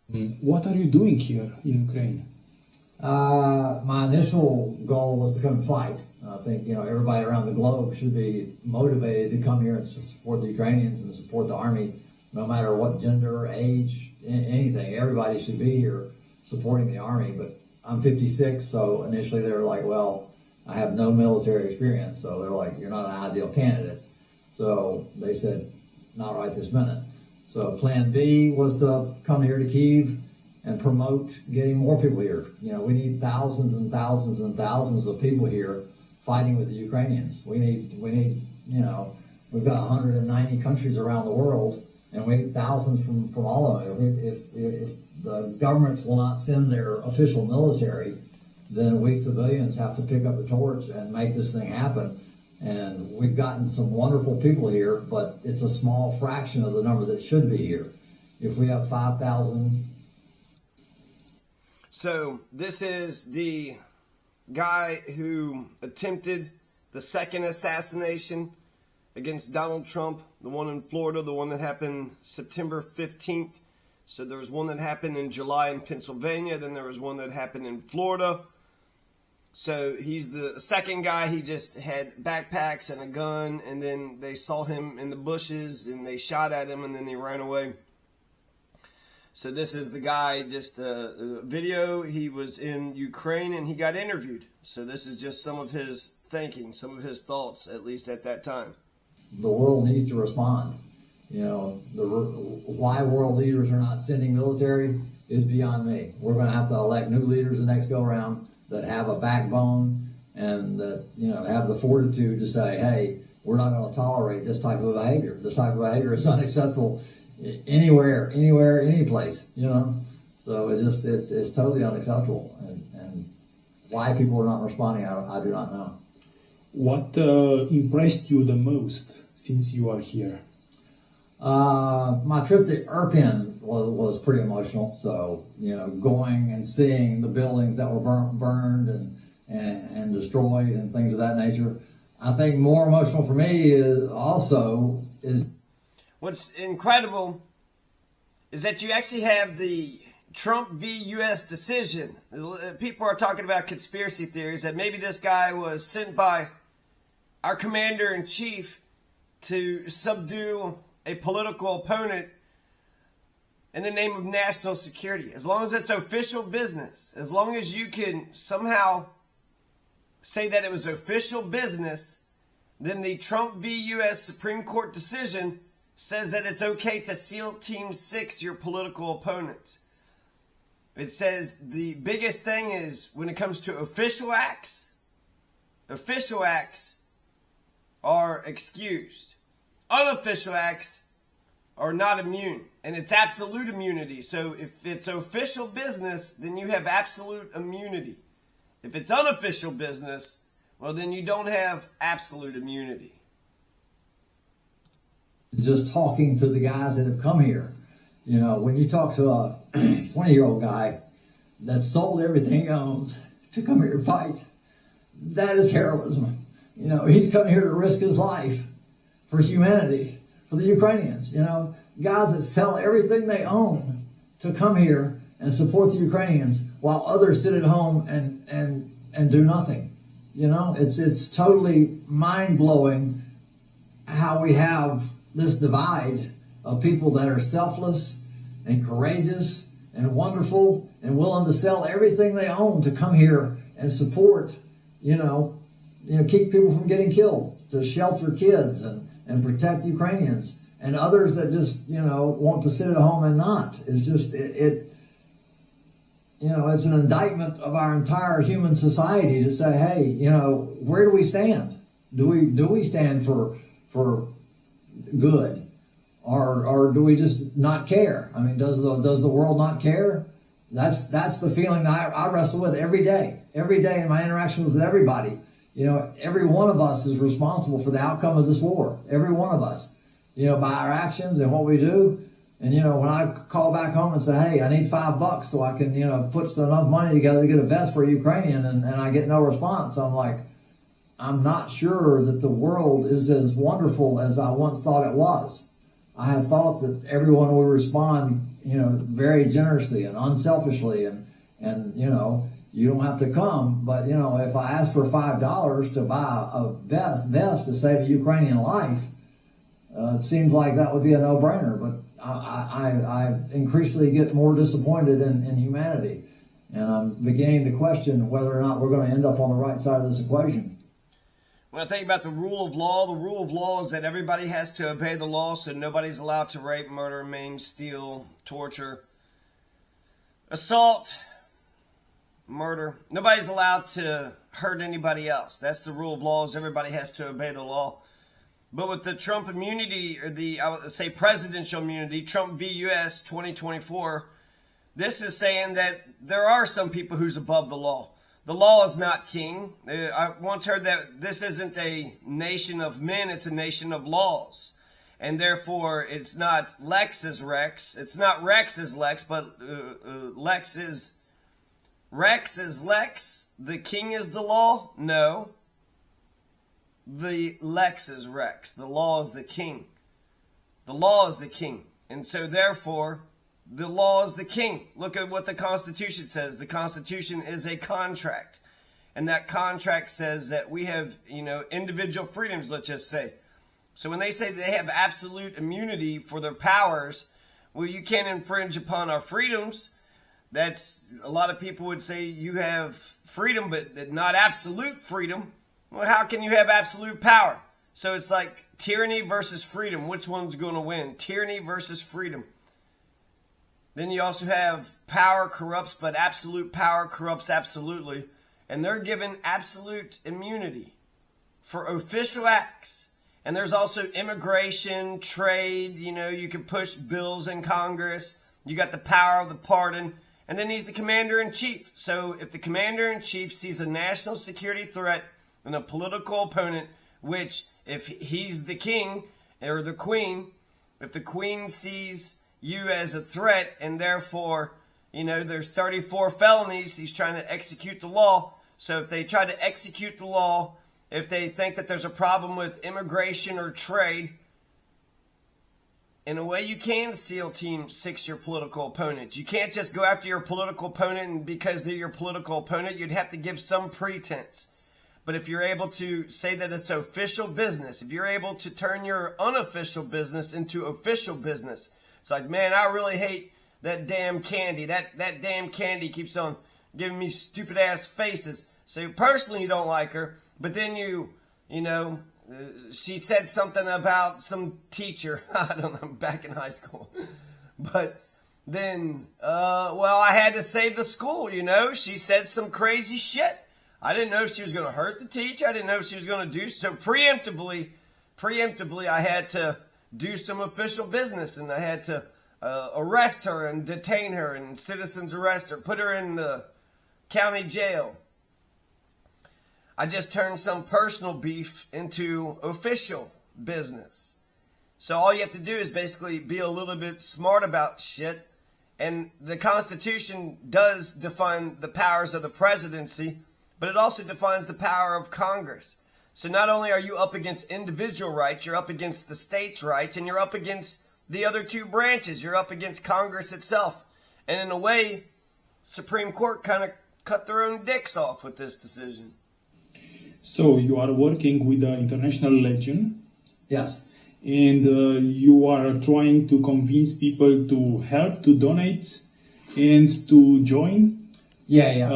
What are you doing here in Ukraine? My initial goal was to come and fight. I think, everybody around the globe should be motivated to come here and support the Ukrainians and support the army, no matter what gender, age, anything. Everybody should be here supporting the army. But I'm 56, so initially they were like, well, I have no military experience. So they're like, you're not an ideal candidate. So they said, not right this minute. So plan B was to come here to Kyiv and promote getting more people here. We need thousands and thousands and thousands of people here fighting with the Ukrainians. We need, we've got 190 countries around the world, and we need thousands from all of them. If the governments will not send their official military, then we civilians have to pick up the torch and make this thing happen. And we've gotten some wonderful people here, but it's a small fraction of the number that should be here. If we have 5,000... So this is the guy who attempted the second assassination against Donald Trump, the one in Florida, the one that happened September 15th. So there was one that happened in July in Pennsylvania, then there was one that happened in Florida. So he's the second guy. He just had backpacks and a gun, and then they saw him in the bushes, and they shot at him, and then they ran away. So this is the guy, just a video. He was in Ukraine, and he got interviewed. So this is just some of his thinking, some of his thoughts, at least at that time. The world needs to respond. Why world leaders are not sending military is beyond me. We're going to have to elect new leaders the next go-around that have a backbone and that, have the fortitude to say, hey, we're not going to tolerate this type of behavior. This type of behavior is unacceptable anywhere, any place, So it's totally unacceptable. And why people are not responding, I do not know. What impressed you the most since you are here? My trip to Irpin was pretty emotional. So, going and seeing the buildings that were burned and destroyed and things of that nature. I think more emotional for me is what's incredible is that you actually have the Trump v. U.S. decision. People are talking about conspiracy theories that maybe this guy was sent by our commander-in-chief to subdue a political opponent in the name of national security. As long as it's official business, as long as you can somehow say that it was official business, then the Trump v. U.S. Supreme Court decision says that it's okay to SEAL Team 6 your political opponent. It says the biggest thing is when it comes to official acts are excused. Unofficial acts are not immune, and it's absolute immunity. So if it's official business, then you have absolute immunity. If it's unofficial business, well, then you don't have absolute immunity. Just talking to the guys that have come here. When you talk to a 20-year-old guy that sold everything he owns to come here to fight, that is heroism. He's come here to risk his life for humanity, for the Ukrainians. Guys that sell everything they own to come here and support the Ukrainians while others sit at home and do nothing. It's totally mind-blowing how we have this divide of people that are selfless and courageous and wonderful and willing to sell everything they own to come here and support, keep people from getting killed, to shelter kids and protect Ukrainians, and others that just, want to sit at home and not. It's just, it's an indictment of our entire human society to say, hey, where do we stand? Do we stand for good, or do we just not care? I mean, does the world not care? That's the feeling that I wrestle with every day in my interactions with everybody. Every one of us is responsible for the outcome of this war. Every one of us, by our actions and what we do. And, when I call back home and say, hey, I need $5 so I can, put enough money together to get a vest for a Ukrainian, and I get no response, I'm like, I'm not sure that the world is as wonderful as I once thought it was. I had thought that everyone would respond very generously and unselfishly, and you don't have to come. But if I ask for $5 to buy a vest to save a Ukrainian life, it seems like that would be a no-brainer. But I increasingly get more disappointed in humanity, and I'm beginning to question whether or not we're going to end up on the right side of this equation. When I think about the rule of law is that everybody has to obey the law, so nobody's allowed to rape, murder, maim, steal, torture, assault, murder. Nobody's allowed to hurt anybody else. That's the rule of law, is everybody has to obey the law. But with the Trump immunity, or I would say presidential immunity, Trump v. U.S. 2024, this is saying that there are some people who's above the law. The law is not king. I once heard that this isn't a nation of men, it's a nation of laws. And therefore, it's not lex is rex. It's not rex is lex, but lex is rex is lex. The king is the law? No. The lex is rex. The law is the king. The law is the king. And so therefore, the law is the king. Look at what the Constitution says. The Constitution is a contract. And that contract says that we have, individual freedoms, let's just say. So when they say they have absolute immunity for their powers, well, you can't infringe upon our freedoms. That's, a lot of people would say you have freedom, but not absolute freedom. Well, how can you have absolute power? So it's like tyranny versus freedom. Which one's going to win? Tyranny versus freedom. Then you also have power corrupts, but absolute power corrupts absolutely. And they're given absolute immunity for official acts. And there's also immigration, trade, you can push bills in Congress. You got the power of the pardon. And then he's the commander-in-chief. So if the commander-in-chief sees a national security threat and a political opponent, which if he's the king or the queen, if the queen sees you as a threat, and therefore, there's 34 felonies, he's trying to execute the law. So if they try to execute the law, if they think that there's a problem with immigration or trade, in a way you can SEAL Team 6 your political opponent. You can't just go after your political opponent, and because they're your political opponent, you'd have to give some pretense. But if you're able to say that it's official business, if you're able to turn your unofficial business into official business, it's like, man, I really hate that damn candy. That damn candy keeps on giving me stupid ass faces. So personally you don't like her, but then she said something about some teacher. I don't know, back in high school. But then, I had to save the school, She said some crazy shit. I didn't know if she was going to hurt the teacher. I didn't know if she was going to do so. Preemptively, I had to do some official business, and I had to arrest her and detain her and citizens arrest her, put her in the county jail. I just turned some personal beef into official business. So all you have to do is basically be a little bit smart about shit. And the Constitution does define the powers of the presidency, but it also defines the power of Congress. So not only are you up against individual rights, you're up against the states' rights, and you're up against the other two branches. You're up against Congress itself. And in a way, Supreme Court kind of cut their own dicks off with this decision. So you are working with the International Legion. Yes. And you are trying to convince people to help, to donate, and to join. Yeah.